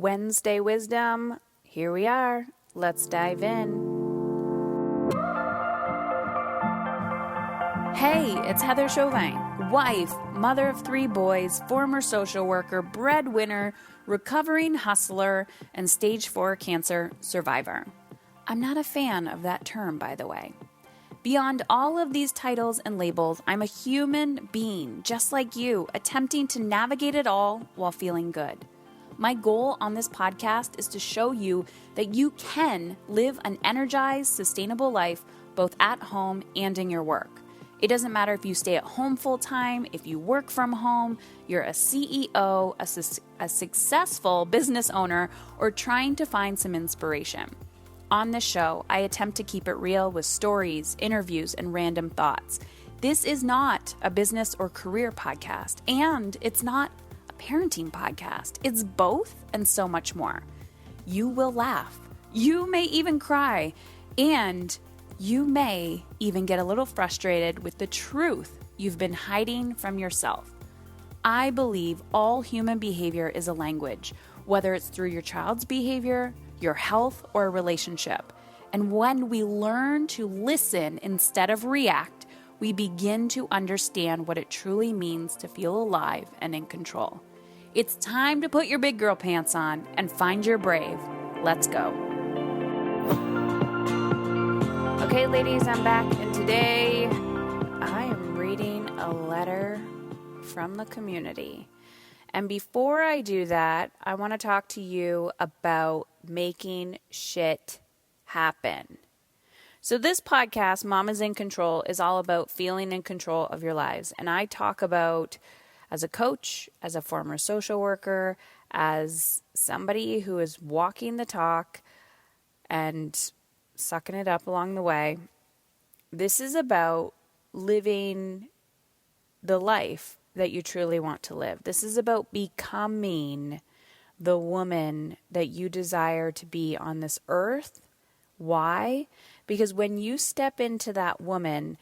Wednesday wisdom. Here we are. Let's dive in. Hey, it's Heather Chauvin, wife, mother of 3 boys, former social worker, breadwinner, recovering hustler, and stage 4 cancer survivor. I'm not a fan of that term, by the way. Beyond all of these titles and labels, I'm a human being, just like you, attempting to navigate it all while feeling good. My goal on this podcast is to show you that you can live an energized, sustainable life both at home and in your work. It doesn't matter if you stay at home full time, if you work from home, you're a CEO, a successful business owner, or trying to find some inspiration. On this show, I attempt to keep it real with stories, interviews, and random thoughts. This is not a business or career podcast, and it's not a parenting podcast. It's both and so much more. You will laugh. You may even cry, and you may even get a little frustrated with the truth you've been hiding from yourself. I believe all human behavior is a language, whether it's through your child's behavior, your health, or a relationship. And when we learn to listen instead of react, we begin to understand what it truly means to feel alive and in control. It's time to put your big girl pants on and find your brave. Let's go. Okay, ladies, I'm back, and today I am reading a letter from the community. And before I do that, I want to talk to you about making shit happen. So this podcast, Mama's in Control, is all about feeling in control of your lives. And I talk about, as a coach, as a former social worker, as somebody who is walking the talk and sucking it up along the way, this is about living the life that you truly want to live. This is about becoming the woman that you desire to be on this earth. Why? Because when you step into that woman,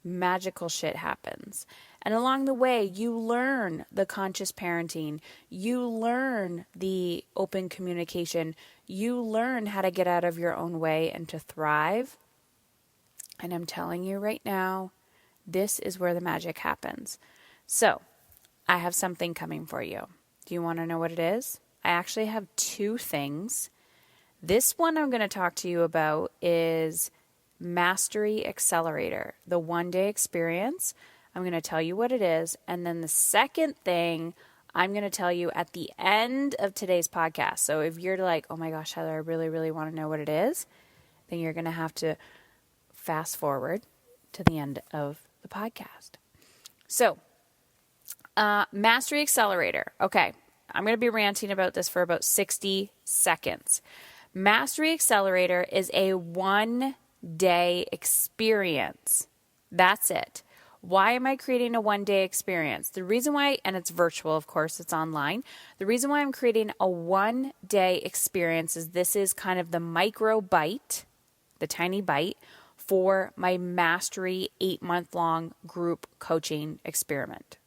magical shit happens. And along the way, you learn the conscious parenting. You learn the open communication. You learn how to get out of your own way and to thrive. And I'm telling you right now, this is where the magic happens. So, I have something coming for you. Do you want to know what it is? I actually have 2 things. This one I'm going to talk to you about is Mastery Accelerator, the 1-day experience. I'm going to tell you what it is. And then the second thing I'm going to tell you at the end of today's podcast. So if you're like, oh my gosh, Heather, I really, really want to know what it is, then you're going to have to fast forward to the end of the podcast. So, Mastery Accelerator. Okay, I'm going to be ranting about this for about 60 seconds. Mastery Accelerator is a 1-day experience. That's it. Why am I creating a 1-day experience? The reason why, and it's virtual, of course, it's online. The reason why I'm creating a 1-day experience is this is kind of the micro bite, the tiny bite, for my Mastery 8-month-long group coaching experience,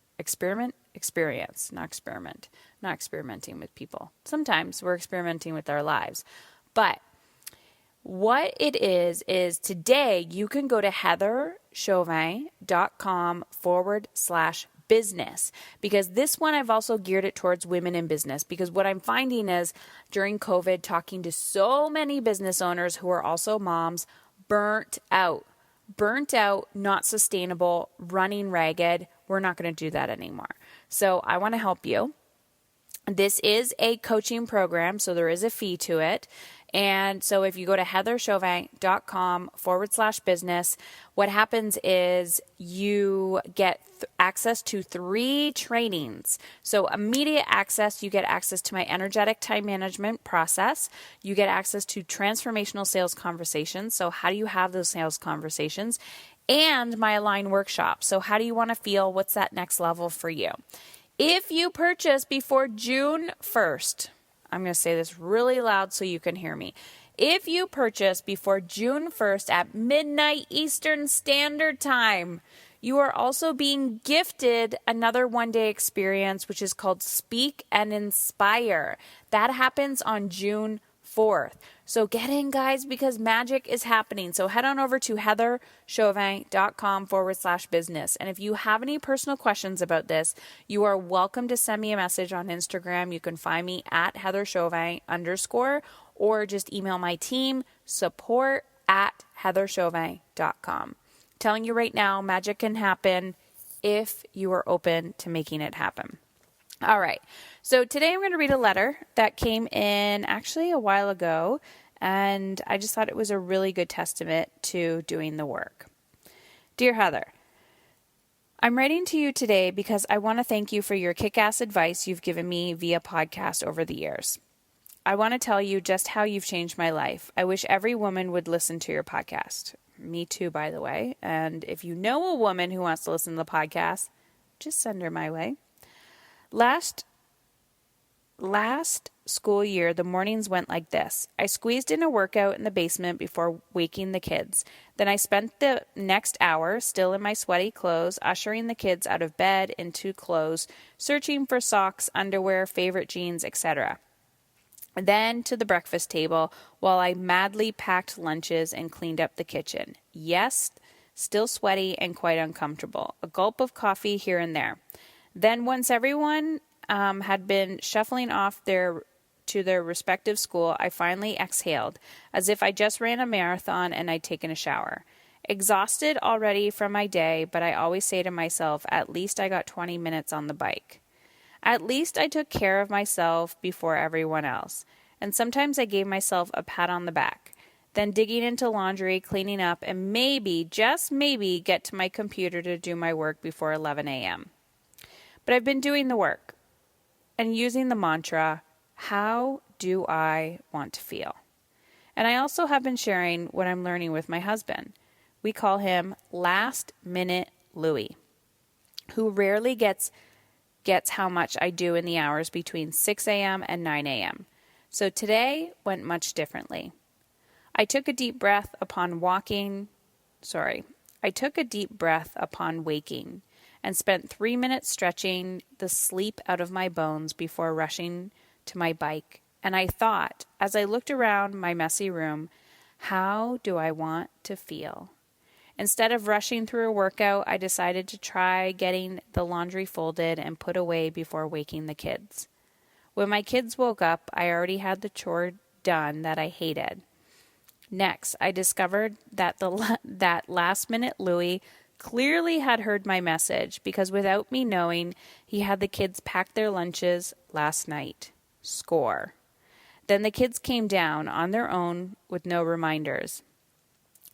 not experiment. Not experimenting with people. Sometimes we're experimenting with our lives. But what it is today you can go to heatherchauvin.com/business, because this one I've also geared it towards women in business, because what I'm finding is during COVID, talking to so many business owners who are also moms, burnt out, not sustainable, running ragged. We're not going to do that anymore. So I want to help you. This is a coaching program, so there is a fee to it. And so if you go to heatherchauvin.com/business, what happens is you get access to 3 trainings. So immediate access, you get access to my energetic time management process. You get access to transformational sales conversations. So how do you have those sales conversations? And my Align workshop. So how do you want to feel? What's that next level for you? If you purchase before June 1st, I'm going to say this really loud so you can hear me. If you purchase before June 1st at midnight Eastern Standard Time, You are also being gifted another one-day experience, which is called Speak and Inspire. That happens on June 4th. So get in, guys, because magic is happening. So head on over to heatherchauvin.com/business. And if you have any personal questions about this, you are welcome to send me a message on Instagram. You can find me at heatherchauvin_ or just email my team, support@heatherchauvin.com. Telling you right now, magic can happen if you are open to making it happen. All right. So today I'm going to read a letter that came in actually a while ago, and I just thought it was a really good testament to doing the work. Dear Heather, I'm writing to you today because I want to thank you for your kick-ass advice you've given me via podcast over the years. I want to tell you just how you've changed my life. I wish every woman would listen to your podcast. Me too, by the way. And if you know a woman who wants to listen to the podcast, just send her my way. Last school year, the mornings went like this. I squeezed in a workout in the basement before waking the kids. Then I spent the next hour, still in my sweaty clothes, ushering the kids out of bed into clothes, searching for socks, underwear, favorite jeans, etc. Then to the breakfast table while I madly packed lunches and cleaned up the kitchen. Yes, still sweaty and quite uncomfortable. A gulp of coffee here and there. Then once everyone had been shuffling off to their respective school, I finally exhaled, as if I just ran a marathon and I'd taken a shower. Exhausted already from my day, but I always say to myself, at least I got 20 minutes on the bike. At least I took care of myself before everyone else. And sometimes I gave myself a pat on the back. Then digging into laundry, cleaning up, and maybe, just maybe, get to my computer to do my work before 11 a.m. But I've been doing the work and using the mantra, how do I want to feel? And I also have been sharing what I'm learning with my husband. We call him Last Minute Louie, who rarely gets how much I do in the hours between 6 a.m. and 9 a.m. So today went much differently. I took a deep breath upon waking and spent 3 minutes stretching the sleep out of my bones before rushing to my bike. And I thought, as I looked around my messy room, how do I want to feel? Instead of rushing through a workout, I decided to try getting the laundry folded and put away before waking the kids. When my kids woke up, I already had the chore done that I hated. Next, I discovered that that last-minute Louie clearly had heard my message because without me knowing, he had the kids pack their lunches last night. Score. Then the kids came down on their own with no reminders.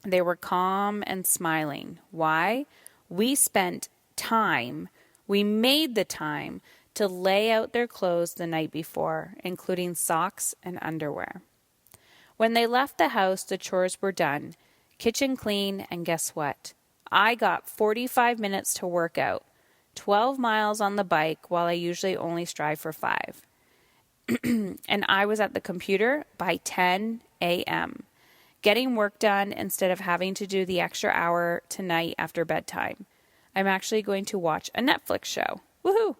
They were calm and smiling. Why? We made the time to lay out their clothes the night before, including socks and underwear. When they left the house, the chores were done, kitchen clean, and guess what? I got 45 minutes to work out, 12 miles on the bike while I usually only strive for 5. And I was at the computer by 10 a.m., getting work done instead of having to do the extra hour tonight after bedtime. I'm actually going to watch a Netflix show. Woohoo!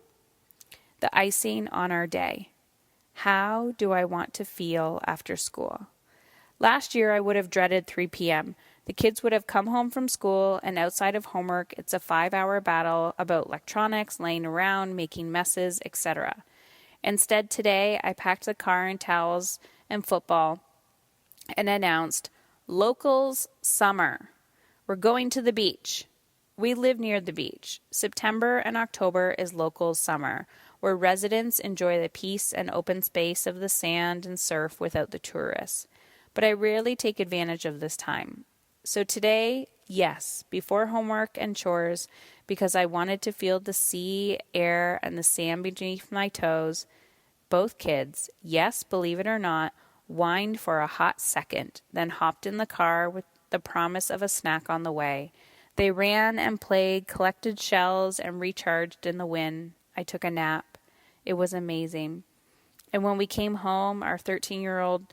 The icing on our day. How do I want to feel after school? Last year, I would have dreaded 3 p.m. The kids would have come home from school, and outside of homework, it's a 5-hour battle about electronics, laying around, making messes, etc. Instead, today, I packed the car in towels and football and announced, Locals Summer. We're going to the beach. We live near the beach. September and October is Locals Summer, where residents enjoy the peace and open space of the sand and surf without the tourists. But I rarely take advantage of this time. So today, yes, before homework and chores, because I wanted to feel the sea, air, and the sand beneath my toes, both kids, yes, believe it or not, whined for a hot second, then hopped in the car with the promise of a snack on the way. They ran and played, collected shells, and recharged in the wind. I took a nap. It was amazing. And when we came home, our 13-year-old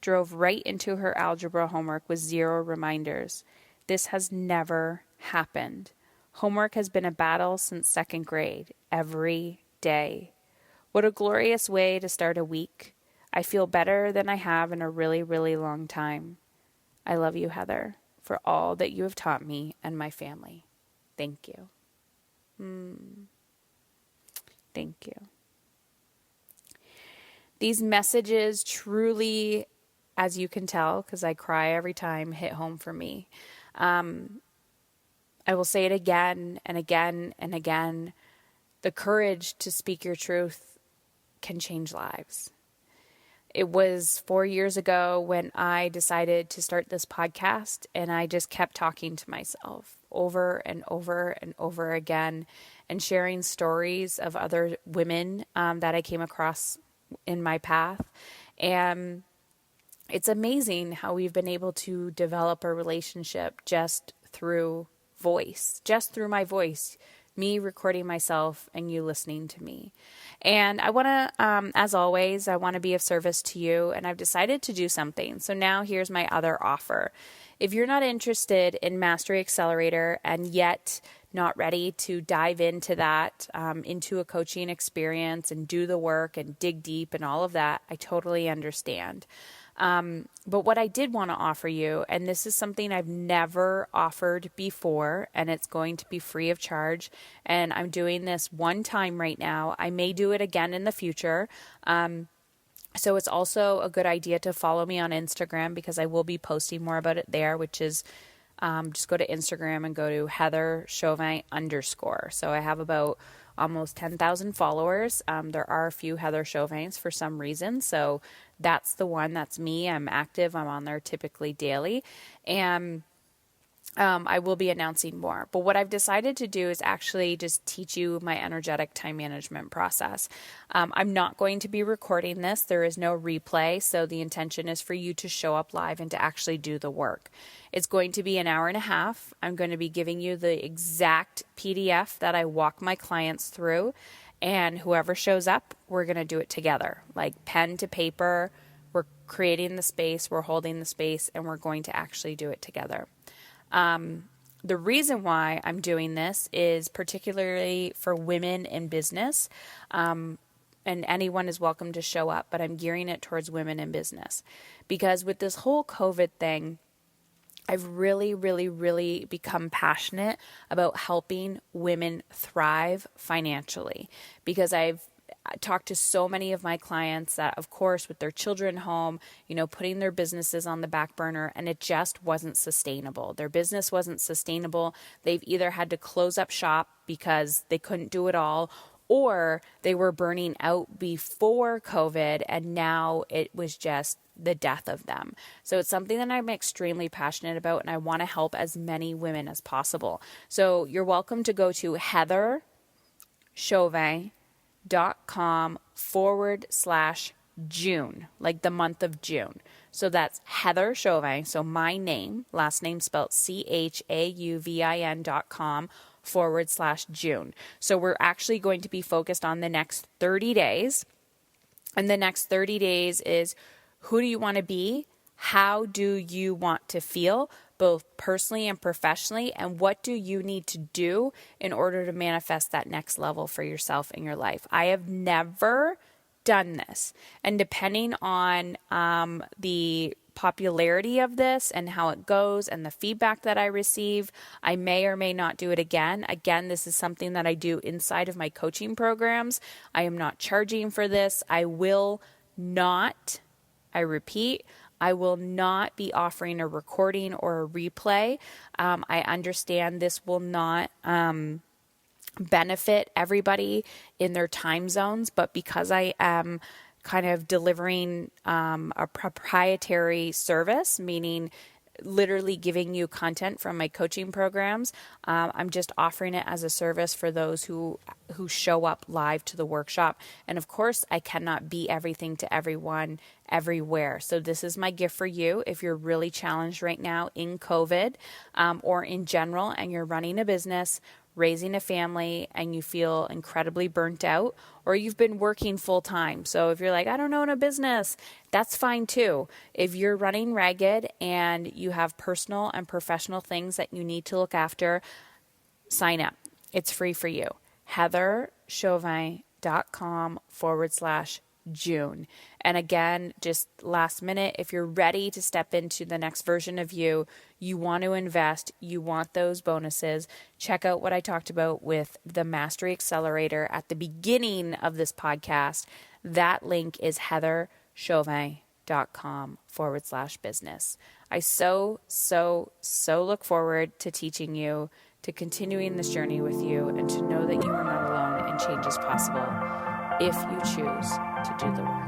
drove right into her algebra homework with 0 reminders. This has never happened. Homework has been a battle since second grade, every day. What a glorious way to start a week. I feel better than I have in a really, really long time. I love you, Heather, for all that you have taught me and my family. Thank you. Thank you. These messages truly, as you can tell, because I cry every time, hit home for me. I will say it again and again and again. The courage to speak your truth can change lives. It was 4 years ago when I decided to start this podcast, and I just kept talking to myself over and over and over again and sharing stories of other women that I came across in my path. And it's amazing how we've been able to develop a relationship just through my voice, me recording myself and you listening to me. And I want to, as always, I want to be of service to you, and I've decided to do something. So now here's my other offer. If you're not interested in Mastery Accelerator and yet not ready to dive into that, into a coaching experience and do the work and dig deep and all of that, I totally understand. But what I did want to offer you, and this is something I've never offered before, and it's going to be free of charge, and I'm doing this one time right now. I may do it again in the future. So it's also a good idea to follow me on Instagram, because I will be posting more about it there, which is just go to Instagram and go to Heather Chauvin _ So I have about almost 10,000 followers. There are a few Heather Chauvins for some reason. So that's the one. That's me. I'm active. I'm on there typically daily. And I will be announcing more. But what I've decided to do is actually just teach you my energetic time management process. I'm not going to be recording this. There is no replay. So the intention is for you to show up live and to actually do the work. It's going to be an hour and a half. I'm going to be giving you the exact PDF that I walk my clients through. And whoever shows up, we're going to do it together, like pen to paper. We're creating the space, we're holding the space, and we're going to actually do it together. The reason why I'm doing this is particularly for women in business, and anyone is welcome to show up, but I'm gearing it towards women in business, because with this whole COVID thing, I've really, really, really become passionate about helping women thrive financially, because I've talked to so many of my clients that, of course, with their children home, putting their businesses on the back burner, and it just wasn't sustainable. Their business wasn't sustainable. They've either had to close up shop because they couldn't do it all, or they were burning out before COVID, and now it was just the death of them. So it's something that I'm extremely passionate about, and I want to help as many women as possible. So you're welcome to go to heatherchauvin.com/June, like the month of June. So that's Heather Chauvin, so my name, last name spelled CHAUVIN.com/June. So we're actually going to be focused on the next 30 days. And the next 30 days is, who do you want to be? How do you want to feel, both personally and professionally? And what do you need to do in order to manifest that next level for yourself in your life? I have never done this. And depending on the popularity of this and how it goes and the feedback that I receive, I may or may not do it again. Again, this is something that I do inside of my coaching programs. I am not charging for this. I repeat, I will not be offering a recording or a replay. I understand this will not benefit everybody in their time zones, but because I am kind of delivering a proprietary service, meaning literally giving you content from my coaching programs, I'm just offering it as a service for those who show up live to the workshop. And of course, I cannot be everything to everyone everywhere. So this is my gift for you. If you're really challenged right now in COVID or in general, and you're running a business, raising a family, and you feel incredibly burnt out, or you've been working full time. So if you're like, I don't own a business, that's fine too. If you're running ragged and you have personal and professional things that you need to look after, sign up. It's free for you. heatherchauvin.com/June. And again, just last minute, if you're ready to step into the next version of you, you want to invest, you want those bonuses, check out what I talked about with the Mastery Accelerator at the beginning of this podcast. That link is heatherchauvin.com/business. I so look forward to teaching you, to continuing this journey with you, and to know that you are not alone and change is possible if you choose to do the work.